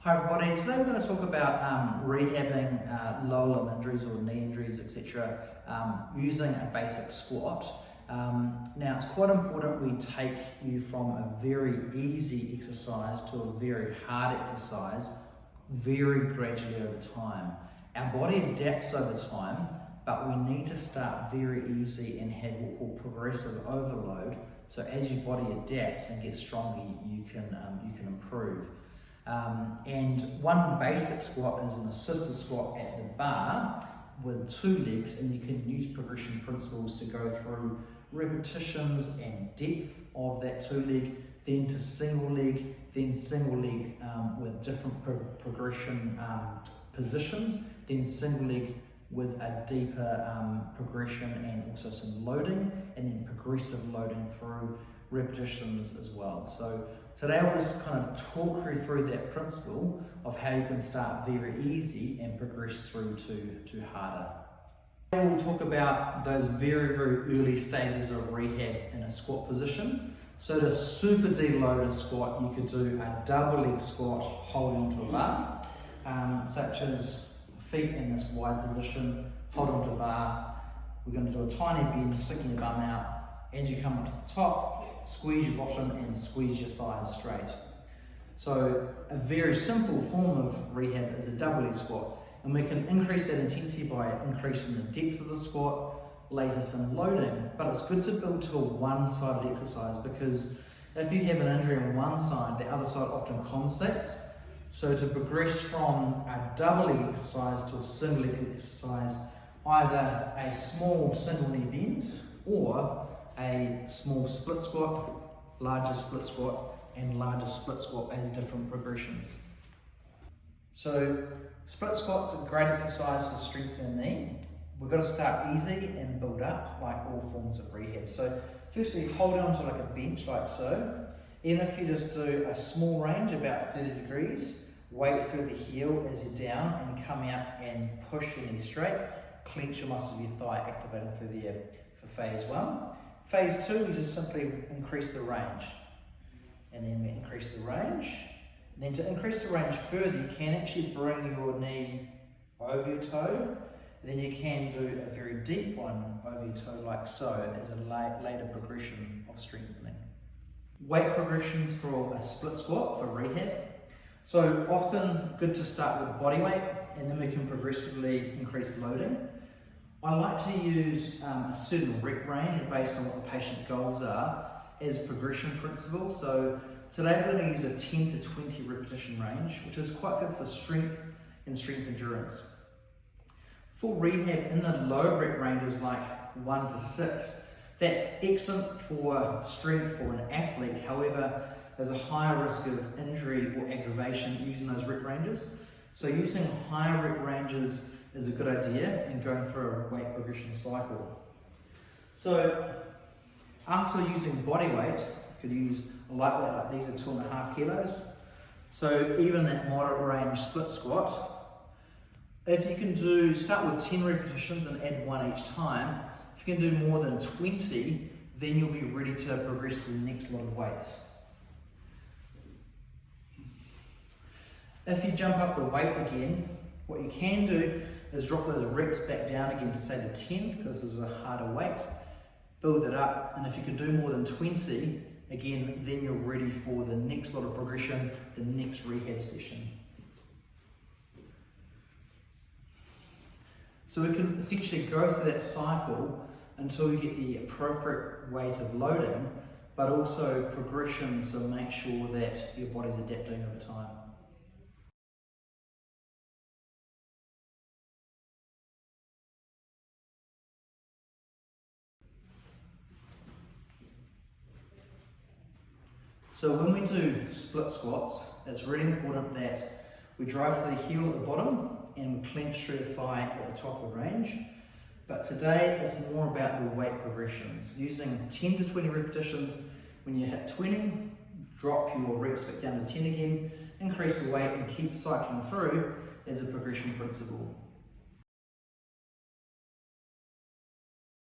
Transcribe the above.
Hi everybody, today we're going to talk about rehabbing lower limb injuries or knee injuries, etc. Using a basic squat. Now it's quite important we take you from a very easy exercise to a very hard exercise very gradually over time. Our body adapts over time, but we need to start very easy and have what we call progressive overload. So as your body adapts and gets stronger, you can improve. And one basic squat is an assisted squat at the bar with two legs, and you can use progression principles to go through repetitions and depth of that two leg, then to single leg, then single leg with different progression positions, then single leg with a deeper progression and also some loading, and then progressive loading through repetitions as well. So today I'll just kind of talk you through that principle of how you can start very easy and progress through to harder. We'll talk about those very early stages of rehab in a squat position. So to super deload a squat, you could do a double leg squat holding onto a bar, such as feet in this wide position, hold onto a bar. We're going to do a tiny bend, sticking your bum out. As you come up to the top, squeeze your bottom and squeeze your thighs straight. So a very simple form of rehab is a double leg squat, and we can increase that intensity by increasing the depth of the squat, later some loading, but it's good to build to a one-sided exercise, because if you have an injury on one side, the other side often compensates. So to progress from a double leg exercise to a single leg exercise, either a small single knee bend or a small split squat, larger split squat, and larger split squat as different progressions. So split squat's a great exercise for strengthening the knee. We've got to start easy and build up like all forms of rehab. So firstly, hold on to like a bench like so. Even if you just do a small range, about 30 degrees, weight through the heel as you're down and come out and push your knee straight, clench your muscles of your thigh, activating through the air for phase one. Phase two, you just simply increase the range. And then we increase the range. And then to increase the range further, you can actually bring your knee over your toe. And then you can do a very deep one over your toe like so as a later progression of strengthening. Weight progressions for a split squat for rehab. So often good to start with body weight, and then we can progressively increase loading. I like to use a certain rep range based on what the patient goals are as progression principle. So today we're going to use a 10 to 20 repetition range, which is quite good for strength and strength endurance. For rehab, in the low rep ranges like 1 to 6, that's excellent for strength for an athlete. However, there's a higher risk of injury or aggravation using those rep ranges. So using higher rep ranges is a good idea and going through a weight progression cycle. So after using body weight, you could use a lightweight like these are 2.5 kilos. So even that moderate range split squat, if you can start with 10 repetitions and add 1 each time. If you can do more than 20, then you'll be ready to progress to the next lot of weight. If you jump up the weight again, what you can do is drop those reps back down again to say to 10, because this is a harder weight. Build it up, and if you can do more than 20, again, then you're ready for the next lot of progression, the next rehab session. So we can essentially go through that cycle until you get the appropriate weight of loading, but also progression, so make sure that your body's adapting over time. So when we do split squats, it's really important that we drive through the heel at the bottom and we clench through the thigh at the top of the range. But today it's more about the weight progressions. Using 10 to 20 repetitions, when you hit 20, drop your reps back down to 10 again, increase the weight and keep cycling through as a progression principle.